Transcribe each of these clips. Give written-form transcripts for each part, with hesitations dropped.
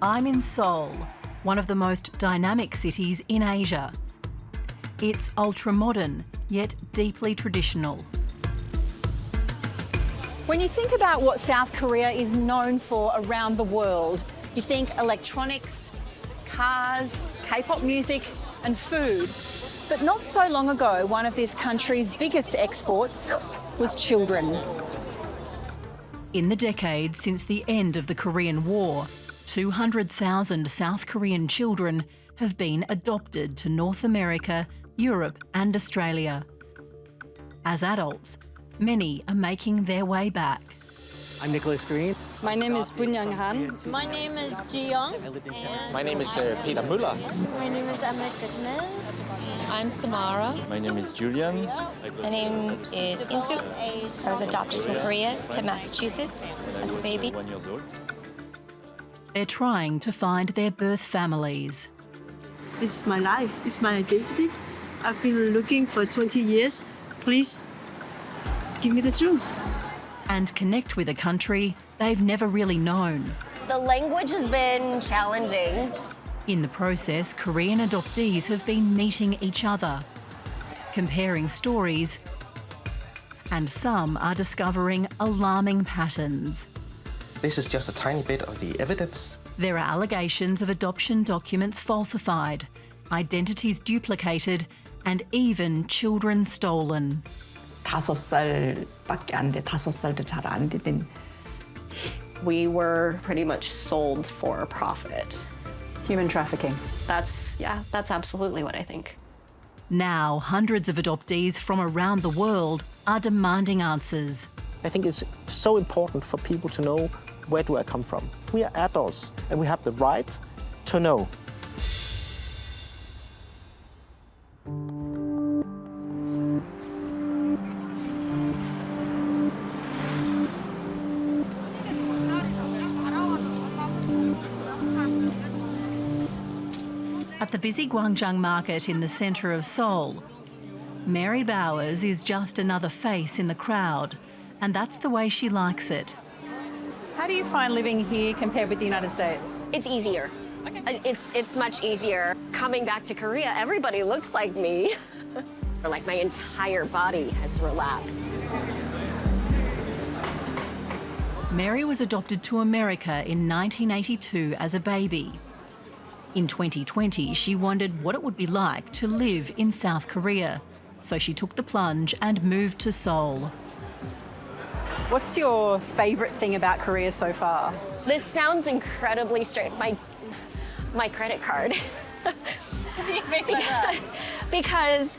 I'm in Seoul, one of the most dynamic cities in Asia. It's ultra-modern, yet deeply traditional. When you think about what South Korea is known for around the world, you think electronics, cars, K-pop music and food. But not so long ago, one of this country's biggest exports was children. In the decades since the end of the Korean War, 200,000 South Korean children have been adopted to North America, Europe and Australia. As adults, many are making their way back. I'm Nicholas Green. My name is Bunyang Han. My name is Ji-young. My name is Peter Müller. My name is Emma Goodman. I'm Samara. My name is Julian. My name is Insu. I was adopted from Korea to Massachusetts as a baby. 1 year old. They're trying to find their birth families. It's my life, it's my identity. I've been looking for 20 years. Please give me the truth. And connect with a country they've never really known. The language has been challenging. In the process, Korean adoptees have been meeting each other, comparing stories, and some are discovering alarming patterns. This is just a tiny bit of the evidence. There are allegations of adoption documents falsified, identities duplicated, and even children stolen. 5살밖에 안 돼. 5살도 잘 안 되는. We were pretty much sold for profit. Human trafficking. That's absolutely what I think. Now, hundreds of adoptees from around the world are demanding answers. I think it's so important for people to know, where do I come from? We are adults and we have the right to know. At the busy Gwangjang market in the centre of Seoul, Mary Bowers is just another face in the crowd, and that's the way she likes it. How do you find living here compared with the United States? It's easier. Okay. It's much easier. Coming back to Korea, everybody looks like me. Like my entire body has relaxed. Mary was adopted to America in 1982 as a baby. In 2020, she wondered what it would be like to live in South Korea, so she took the plunge and moved to Seoul. What's your favourite thing about Korea so far? This sounds incredibly strange. My credit card. because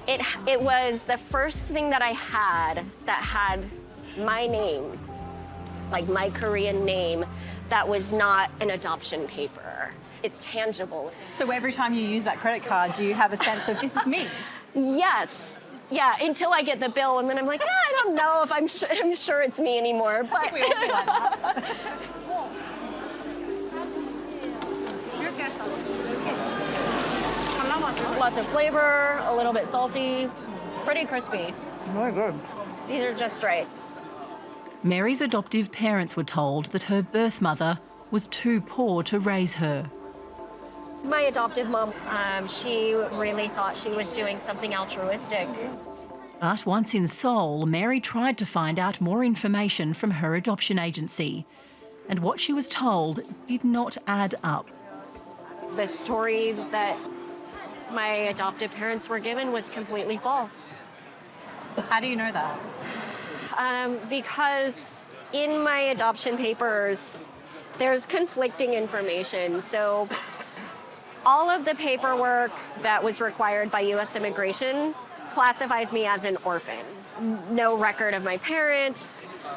it was the first thing that I had that had my name, like my Korean name, that was not an adoption paper. It's tangible. So every time you use that credit card, do you have a sense of, this is me? Yes. Yeah, until I get the bill, and then I'm like, I don't know if I'm sure it's me anymore. But I think we all feel like that. Lots of flavor, a little bit salty, pretty crispy. Very good. These are just right. Mary's adoptive parents were told that her birth mother was too poor to raise her. My adoptive mom, she really thought she was doing something altruistic. But once in Seoul, Mary tried to find out more information from her adoption agency, and what she was told did not add up. The story that my adoptive parents were given was completely false. How do you know that? Because in my adoption papers, there's conflicting information. So all of the paperwork that was required by U.S. immigration classifies me as an orphan. No record of my parents,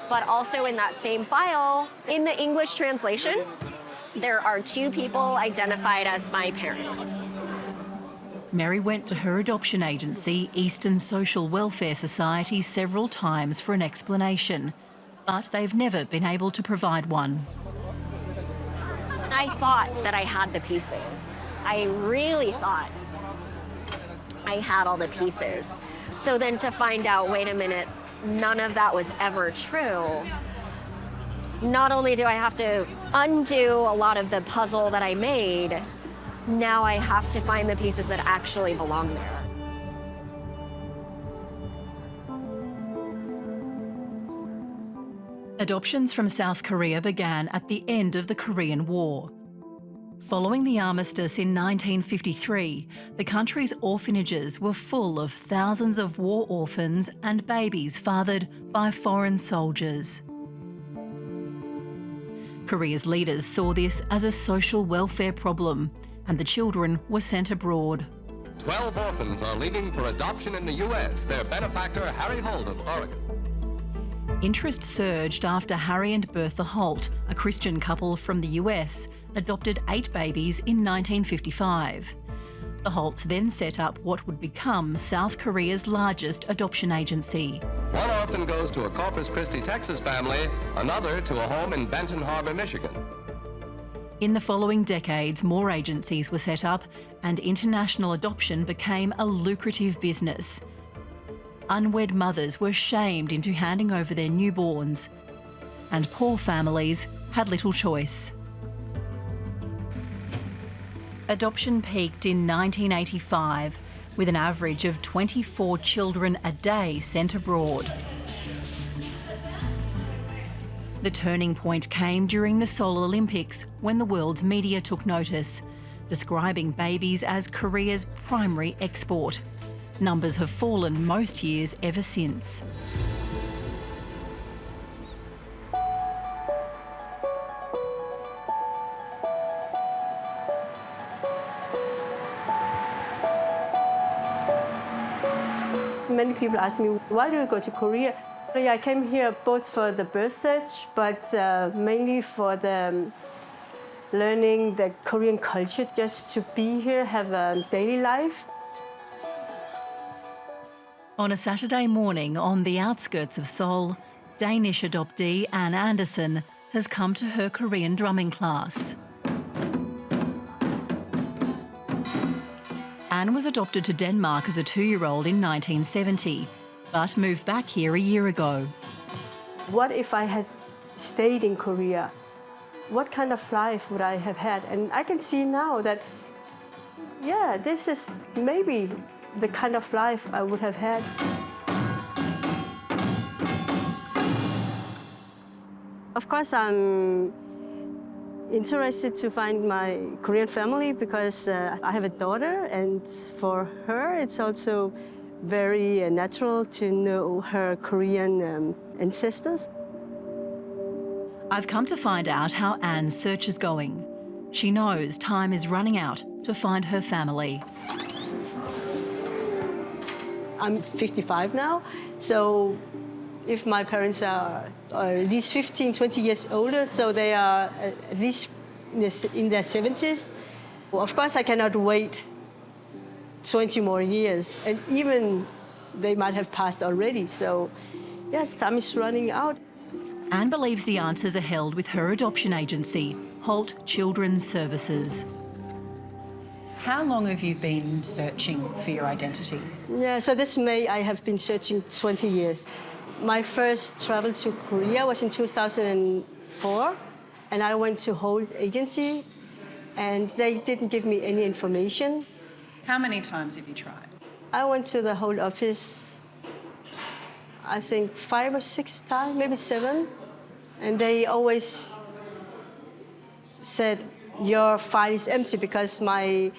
but also in that same file, in the English translation, there are 2 people identified as my parents. Mary went to her adoption agency, Eastern Social Welfare Society, several times for an explanation, but they've never been able to provide one. I thought that I had the pieces. I really thought I had all the pieces. So then to find out, wait a minute, none of that was ever true, not only do I have to undo a lot of the puzzle that I made, now I have to find the pieces that actually belong there. Adoptions from South Korea began at the end of the Korean War. Following the armistice in 1953, the country's orphanages were full of thousands of war orphans and babies fathered by foreign soldiers. Korea's leaders saw this as a social welfare problem, and the children were sent abroad. 12 orphans are leaving for adoption in the U.S., their benefactor Harry Holt of Oregon. Interest surged after Harry and Bertha Holt, a Christian couple from the US, adopted 8 babies in 1955. The Holts then set up what would become South Korea's largest adoption agency. One orphan goes to a Corpus Christi, Texas family, another to a home in Benton Harbor, Michigan. In the following decades, more agencies were set up and international adoption became a lucrative business. Unwed mothers were shamed into handing over their newborns, and poor families had little choice. Adoption peaked in 1985, with an average of 24 children a day sent abroad. The turning point came during the Seoul Olympics, when the world's media took notice, describing babies as Korea's primary export. Numbers have fallen most years ever since. Many people ask me, why do you go to Korea? I came here both for the birth search, but mainly for the learning the Korean culture, just to be here, have a daily life. On a Saturday morning on the outskirts of Seoul, Danish adoptee Anne Anderson has come to her Korean drumming class. Anne was adopted to Denmark as a 2-year-old in 1970, but moved back here a year ago. What if I had stayed in Korea? What kind of life would I have had? And I can see now that, yeah, this is maybe the kind of life I would have had. Of course, I'm interested to find my Korean family because I have a daughter, and for her it's also very natural to know her Korean ancestors. I've come to find out how Anne's search is going. She knows time is running out to find her family. I'm 55 now, so if my parents are at least 15, 20 years older, so they are at least in their 70s, well, of course I cannot wait 20 more years, and even they might have passed already, so yes, time is running out. Anne believes the answers are held with her adoption agency, Holt Children's Services. How long have you been searching for your identity? Yeah, so this May I have been searching 20 years. My first travel to Korea was in 2004, and I went to Holt agency, and they didn't give me any information. How many times have you tried? I went to the Holt office, I think 5 or 6 times, maybe 7, and they always said, your file is empty, because my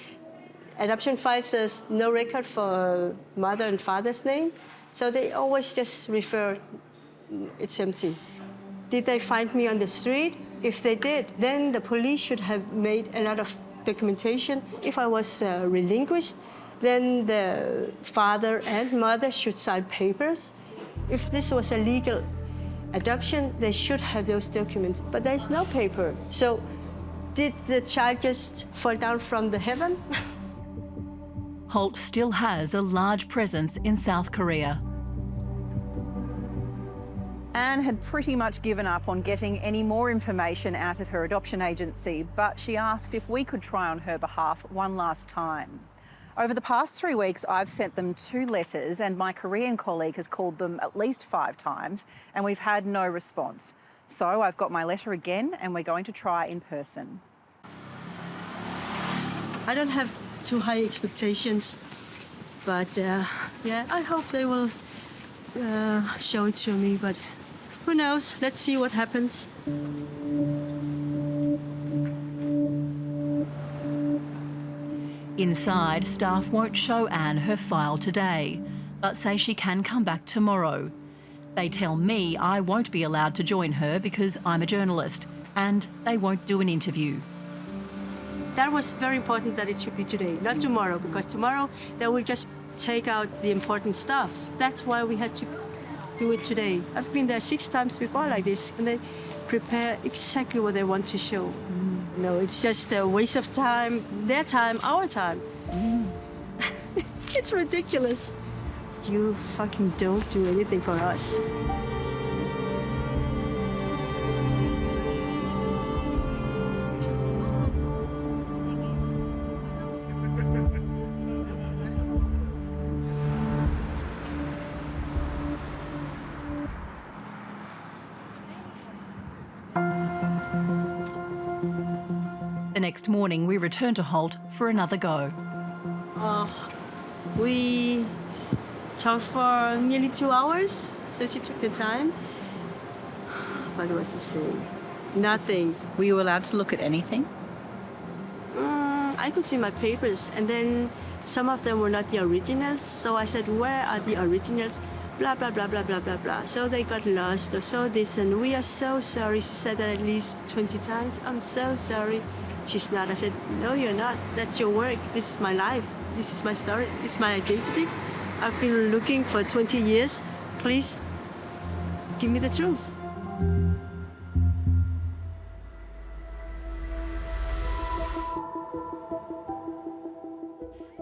adoption file says no record for mother and father's name. So they always just refer, it's empty. Did they find me on the street? If they did, then the police should have made a lot of documentation. If I was relinquished, then the father and mother should sign papers. If this was a legal adoption, they should have those documents, but there's no paper. So did the child just fall down from the heaven? Holt still has a large presence in South Korea. Anne had pretty much given up on getting any more information out of her adoption agency, but she asked if we could try on her behalf one last time. Over the past 3 weeks, I've sent them 2 letters, and my Korean colleague has called them at least 5 times, and we've had no response. So I've got my letter again and we're going to try in person. I don't have too high expectations, but yeah, I hope they will show it to me, but who knows? Let's see what happens. Inside, staff won't show Anne her file today, but say she can come back tomorrow. They tell me I won't be allowed to join her because I'm a journalist, and they won't do an interview. That was very important that it should be today, not tomorrow, because tomorrow they will just take out the important stuff. That's why we had to do it today. I've been there 6 times before like this, and they prepare exactly what they want to show. No, it's just a waste of time, their time, our time. It's ridiculous. You fucking don't do anything for us. The next morning, we return to Holt for another go. We talked for nearly 2 hours, so she took the time. What was he saying? Nothing. Were you allowed to look at anything? I could see my papers, and then some of them were not the originals, so I said, where are the originals? Blah, blah, blah, blah, blah, blah, blah. So they got lost or so this, and we are so sorry. She said that at least 20 times. I'm so sorry. She's not. I said, no, you're not. That's your work. This is my life. This is my story. It's my identity. I've been looking for 20 years. Please, give me the truth.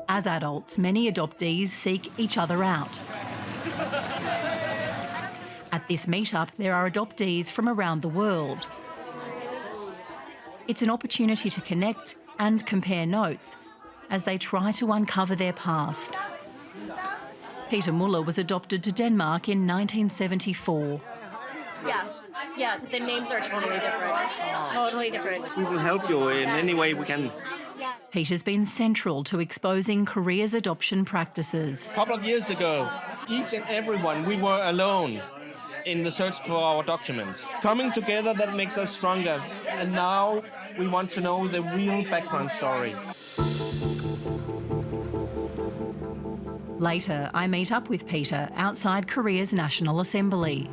As adults, many adoptees seek each other out. At this meetup, there are adoptees from around the world. It's an opportunity to connect and compare notes as they try to uncover their past. Peter Muller was adopted to Denmark in 1974. Yeah, the names are totally different. Totally different. We will help you in any way we can. Peter's been central to exposing Korea's adoption practices. A couple of years ago, each and everyone, we were alone in the search for our documents. Coming together, that makes us stronger. And now we want to know the real background story. Later, I meet up with Peter outside Korea's National Assembly.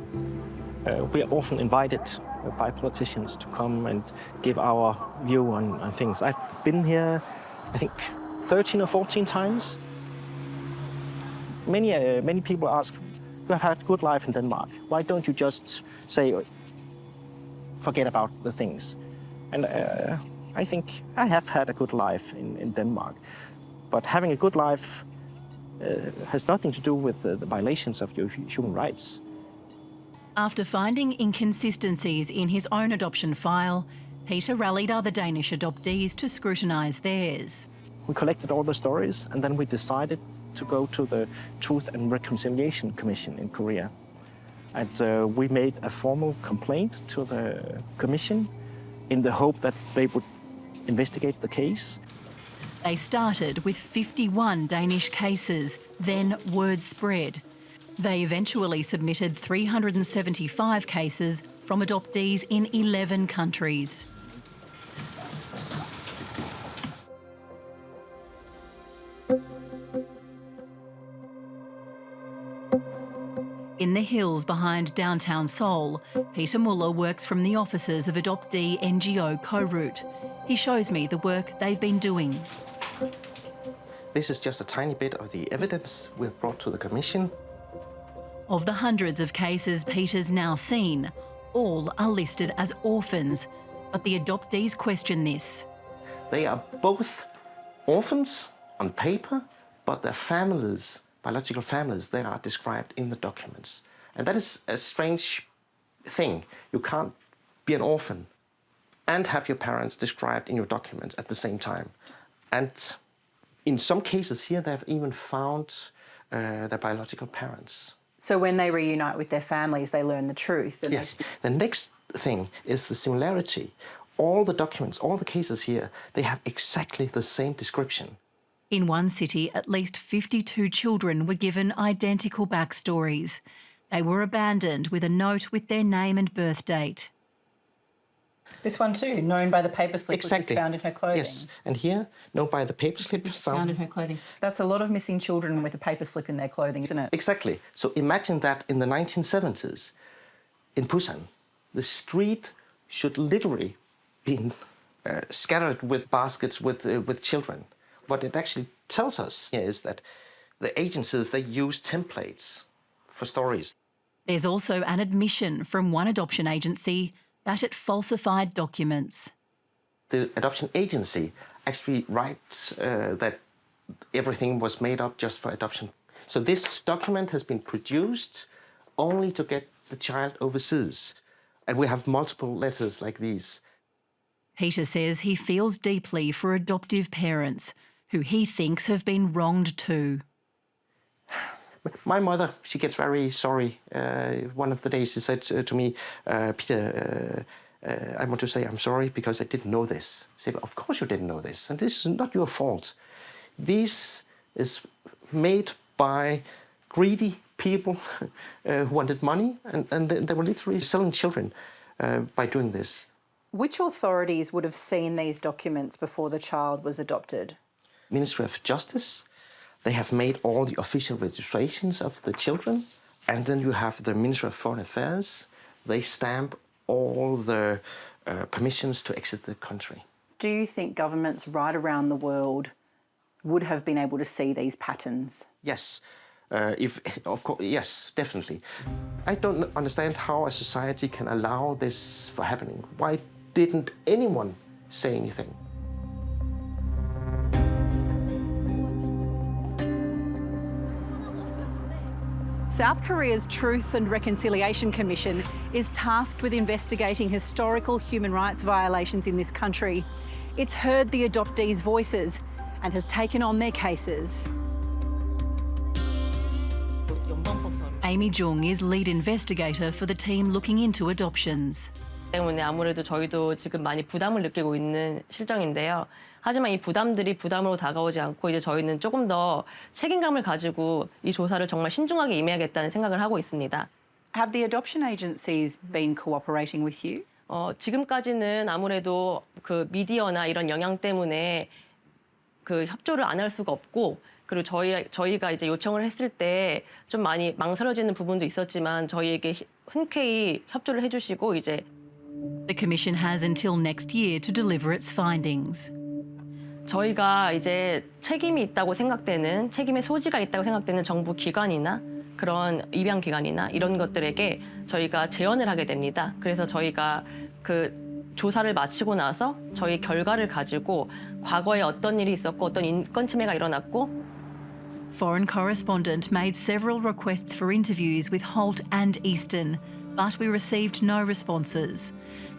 We are often invited by politicians to come and give our view on things. I've been here, I think, 13 or 14 times. Many people ask, you have had a good life in Denmark. Why don't you just say, forget about the things? And I think I have had a good life in Denmark. But having a good life has nothing to do with the violations of your human rights. After finding inconsistencies in his own adoption file, Peter rallied other Danish adoptees to scrutinise theirs. We collected all the stories, and then we decided to go to the Truth and Reconciliation Commission in Korea. And we made a formal complaint to the commission in the hope that they would investigate the case. They started with 51 Danish cases, then word spread. They eventually submitted 375 cases from adoptees in 11 countries. In the hills behind downtown Seoul, Peter Muller works from the offices of adoptee NGO Co-Root. He shows me the work they've been doing. This is just a tiny bit of the evidence we've brought to the Commission. Of the hundreds of cases Peter's now seen, all are listed as orphans, but the adoptees question this. They are both orphans on paper, but their families, biological families, they are described in the documents. And that is a strange thing. You can't be an orphan and have your parents described in your documents at the same time. And in some cases here, they've even found their biological parents. So when they reunite with their families, they learn the truth. Yes. The next thing is the similarity. All the documents, all the cases here, they have exactly the same description. In one city, at least 52 children were given identical backstories. They were abandoned with a note with their name and birth date. This one too, known by the paperslip which was found in her clothing. Yes, and here, known by the paperslip Found in her clothing. That's a lot of missing children with a paperslip in their clothing, isn't it? Exactly. So imagine that in the 1970s, in Busan, the street should literally be scattered with baskets with children. What it actually tells us is that the agencies, they use templates for stories. There's also an admission from one adoption agency that it falsified documents. The adoption agency actually writes that everything was made up just for adoption. So this document has been produced only to get the child overseas. And we have multiple letters like these. Peter says he feels deeply for adoptive parents who he thinks have been wronged too. My mother, she gets very sorry. One of the days she said to me, Peter, I want to say I'm sorry because I didn't know this. I said, of course you didn't know this, and this is not your fault. This is made by greedy people who wanted money, and they were literally selling children by doing this. Which authorities would have seen these documents before the child was adopted? Ministry of Justice. They have made all the official registrations of the children. And then you have the Ministry of Foreign Affairs. They stamp all the permissions to exit the country. Do you think governments right around the world would have been able to see these patterns? Yes. Of course, yes, definitely. I don't understand how a society can allow this for happening. Why didn't anyone say anything? South Korea's Truth and Reconciliation Commission is tasked with investigating historical human rights violations in this country. It's heard the adoptees' voices and has taken on their cases. Amy Jung is lead investigator for the team looking into adoptions. 때문에 아무래도 저희도 지금 많이 부담을 느끼고 있는 실정인데요. 하지만 이 부담들이 부담으로 다가오지 않고 이제 저희는 조금 더 책임감을 가지고 이 조사를 정말 신중하게 임해야겠다는 생각을 하고 있습니다. Have the adoption agencies been cooperating with you? 지금까지는 아무래도 그 미디어나 이런 영향 때문에 그 협조를 안 할 수가 없고 그리고 저희가 이제 요청을 했을 때 좀 많이 망설여지는 부분도 있었지만 저희에게 흔쾌히 협조를 해주시고 이제 The Commission has until next year to deliver its findings. 저희가 이제 책임이 있다고 생각되는 책임의 소지가 있다고 생각되는 정부 기관이나 그런 입양 기관이나 이런 것들에게 저희가 제언을 하게 됩니다. 그래서 저희가 그 조사를 마치고 나서 저희 결과를 가지고 과거에 어떤 일이 있었고 어떤 인권 침해가 일어났고 Foreign Correspondent made several requests for interviews with Holt and Easton, but we received no responses.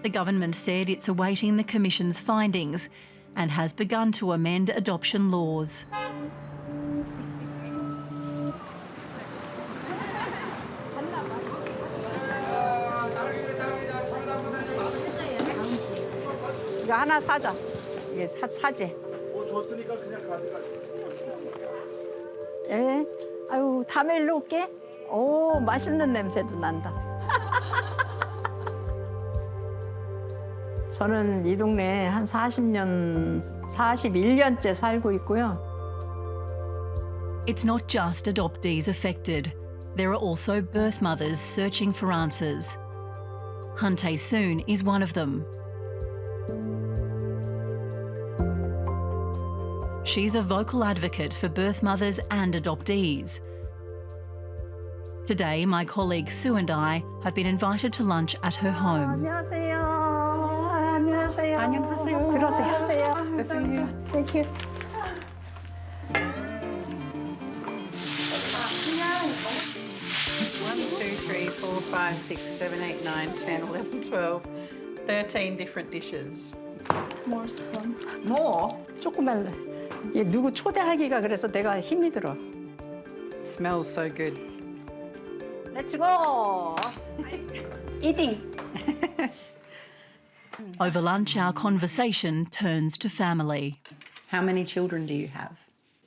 The government said it's awaiting the Commission's findings and has begun to amend adoption laws. 이거 하나 사자. 이게 사재. 줬으니까 그냥 가져가. 예. 아유, 다음에 일로 올게. 오, 맛있는 냄새도 난다. 저는 이 동네에 한 41년째 살고 있고요. It's not just adoptees affected. There are also birth mothers searching for answers. Han Tae-soon is one of them. She's a vocal advocate for birth mothers and adoptees. Today, my colleague Sue and I have been invited to lunch at her home. 안녕하세요. 안녕하세요. 안녕하세요. 들어오세요. Thank you. 1, 2, 3, 4, 5, 6, 7, 8, 9, 10, 11, 12, 13 different dishes. More? 조금 할래. 이게 누구 초대하기가 그래서 내가 힘이 들어. Smells so good. Let's go. Eating. Over lunch, our conversation turns to family. How many children do you have?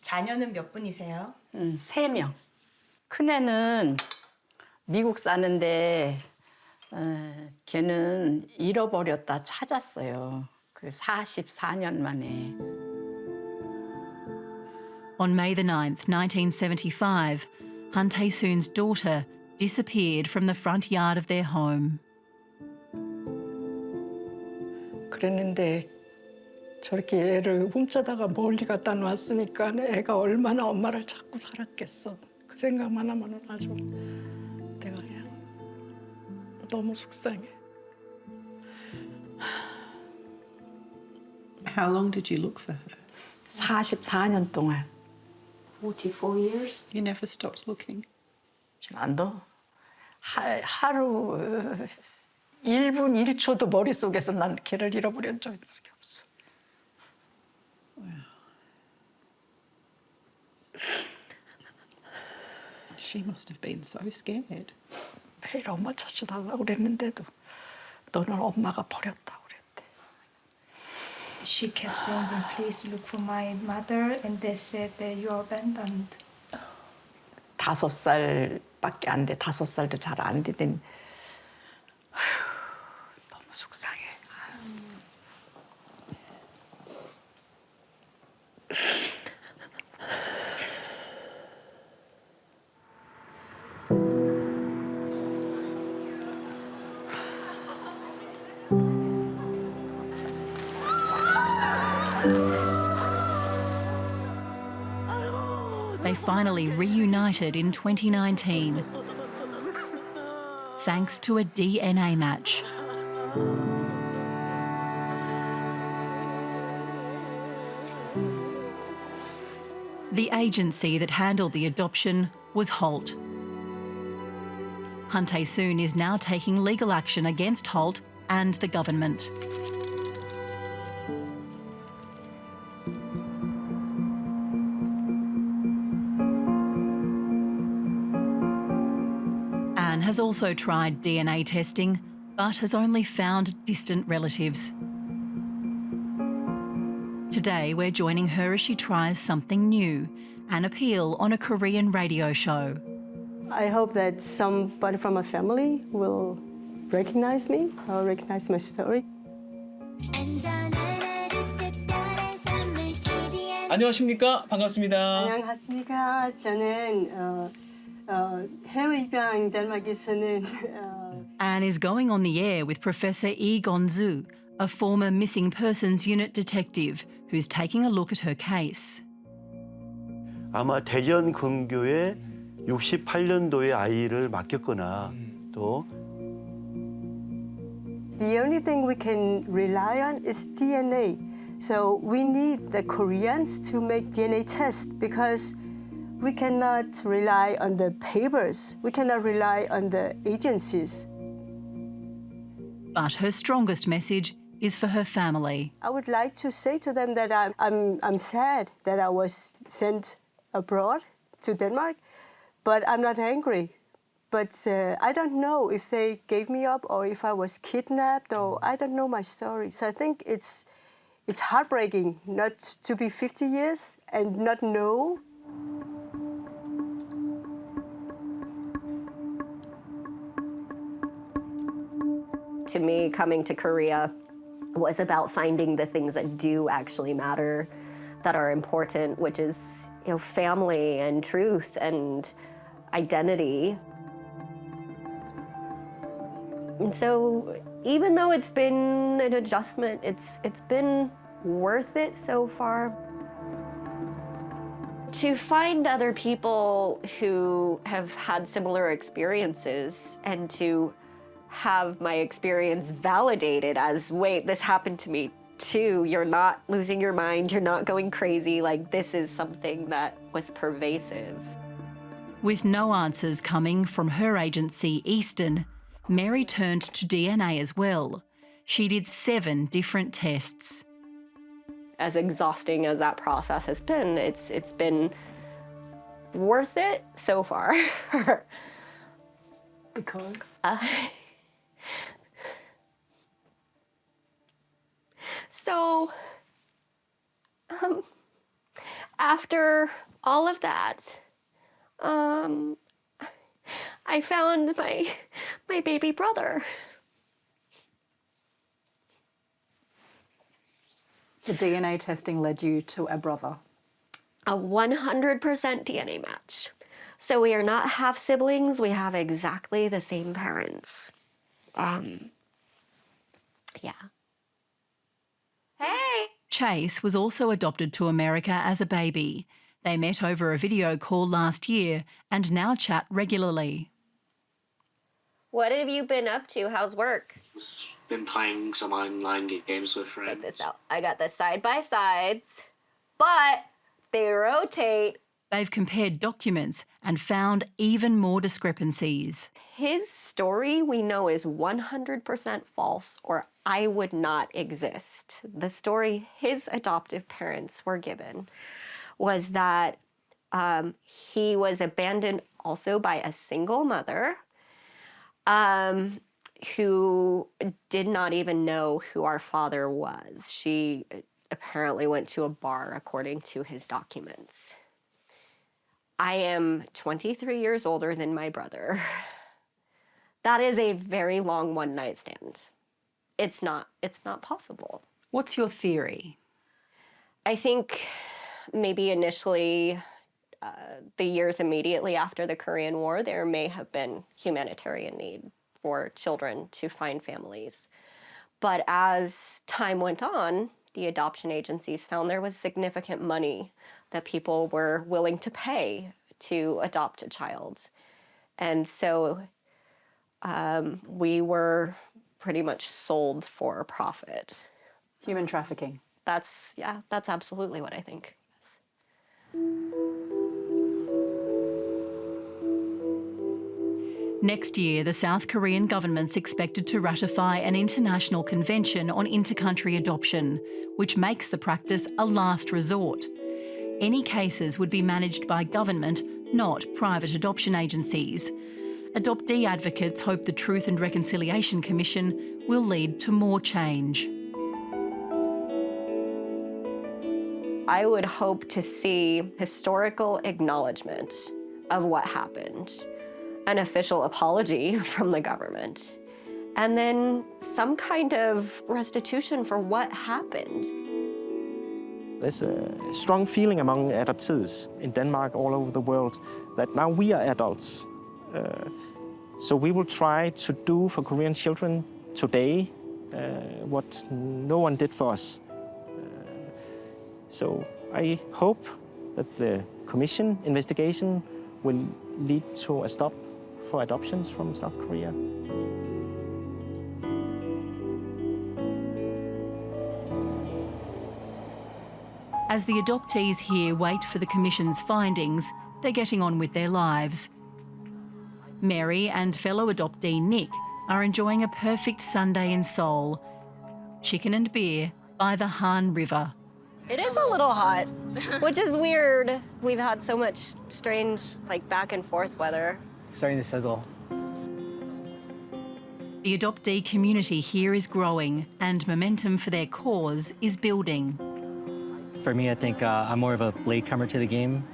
자녀는 몇 분이세요? 3명. 큰애는 미국 사는데 걔는 잃어버렸다 찾았어요. 그 44년 만에. On May the 9th, 1975, Han Tae-soon's daughter disappeared from the front yard of their home. 그랬는데 저렇게 애를 훔쳐다가 멀리 갖다 놨으니까 애가 얼마나 엄마를 찾고 살았겠어. 그 생각만 하면 아주 내가 그냥 너무 속상해. How long did you look for her? 44년 동안. 44 years? You never stopped looking? 안도 하루 1분 1초도 머릿속에서 난 걔를 잃어버린 적이 없어. She must have been so scared. 매일 엄마 찾아달라고 그랬는데도 너는 엄마가 버렸다고 그랬대. She kept saying, please look for my mother, and they said that you are abandoned. 5살밖에 안 돼. 5살도 잘 안 되던. 너무 속상해. They finally reunited in 2019, thanks to a DNA match. The agency that handled the adoption was Holt. Han Tae-soon is now taking legal action against Holt and the government. Anne has also tried DNA testing, but has only found distant relatives. Today, we're joining her as she tries something new, an appeal on a Korean radio show. I hope that somebody from my family will recognize me or recognize my story. 안녕하십니까? 반갑습니다. 안녕하십니까? 저는 해외 입양 덴마크에서는 Anne is going on the air with Professor Lee Gon-soo, a former Missing Persons Unit detective who's taking a look at her case. 아마 대전 근교에 68년도의 아이를 맡겼거나 또 The only thing we can rely on is DNA. So we need the Koreans to make DNA tests because we cannot rely on the papers. We cannot rely on the agencies. But her strongest message is for her family. I would like to say to them that I'm sad that I was sent abroad to Denmark, but I'm not angry. But I don't know if they gave me up or if I was kidnapped, or I don't know my story. So I think it's heartbreaking not to be 50 years and not know. To me, coming to Korea was about finding the things that do actually matter, that are important, which is, family and truth and identity. And so even though it's been an adjustment, it's been worth it so far. To find other people who have had similar experiences and to have my experience validated as, wait, this happened to me too. You're not losing your mind. You're not going crazy. Like, this is something that was pervasive. With no answers coming from her agency, Easton, Mary turned to DNA as well. She did 7 different tests. As exhausting as that process has been, it's been worth it so far. Because? So, after all of that, I found my baby brother. The DNA testing led you to a brother. A 100% DNA match. So we are not half siblings, we have exactly the same parents. Yeah. Hey! Chase was also adopted to America as a baby. They met over a video call last year and now chat regularly. What have you been up to? How's work? Been playing some online games with friends. Check this out. I got the side-by-sides, but they rotate. They've compared documents and found even more discrepancies. His story we know is 100% false, or I would not exist. The story his adoptive parents were given was that he was abandoned also by a single mother who did not even know who our father was. She apparently went to a bar, according to his documents. I am 23 years older than my brother. That is a very long one-night stand. It's not possible. What's your theory? I think maybe initially, the years immediately after the Korean War, there may have been humanitarian need for children to find families. But as time went on, the adoption agencies found there was significant money that people were willing to pay to adopt a child. And so we were pretty much sold for profit. Human trafficking. That's absolutely what I think. Yes. Next year, the South Korean government's expected to ratify an international convention on inter-country adoption, which makes the practice a last resort. Any cases would be managed by government, not private adoption agencies. Adoptee advocates hope the Truth and Reconciliation Commission will lead to more change. I would hope to see historical acknowledgement of what happened, an official apology from the government, and then some kind of restitution for what happened. There's a strong feeling among adoptees in Denmark, all over the world, that now we are adults. So we will try to do for Korean children today what no one did for us. So I hope that the commission investigation will lead to a stop for adoptions from South Korea. As the adoptees here wait for the Commission's findings, they're getting on with their lives. Mary and fellow adoptee Nick are enjoying a perfect Sunday in Seoul. Chicken and beer by the Han River. It is a little hot, which is weird. We've had so much strange, back and forth weather. Starting to sizzle. The adoptee community here is growing and momentum for their cause is building. For me, I think I'm more of a latecomer to the game.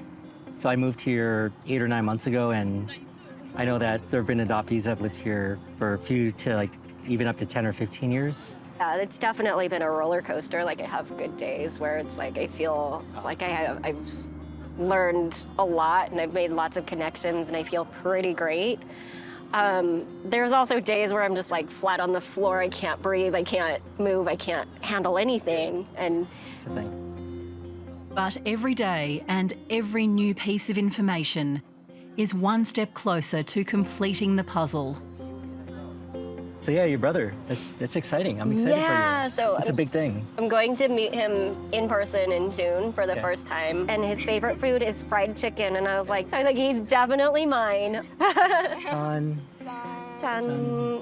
So I moved here 8 or 9 months ago, and I know that there have been adoptees that have lived here for a few to even up to 10 or 15 years. Yeah, it's definitely been a roller coaster. I have good days where it's I feel like I've learned a lot and I've made lots of connections and I feel pretty great. There's also days where I'm just flat on the floor. I can't breathe, I can't move, I can't handle anything. And it's a thing. But every day and every new piece of information is one step closer to completing the puzzle. So yeah, your brother, that's exciting. I'm excited for you. So it's a big thing. I'm going to meet him in person in June for the first time. And his favorite food is fried chicken. And I was like, he's definitely mine. Done. Done.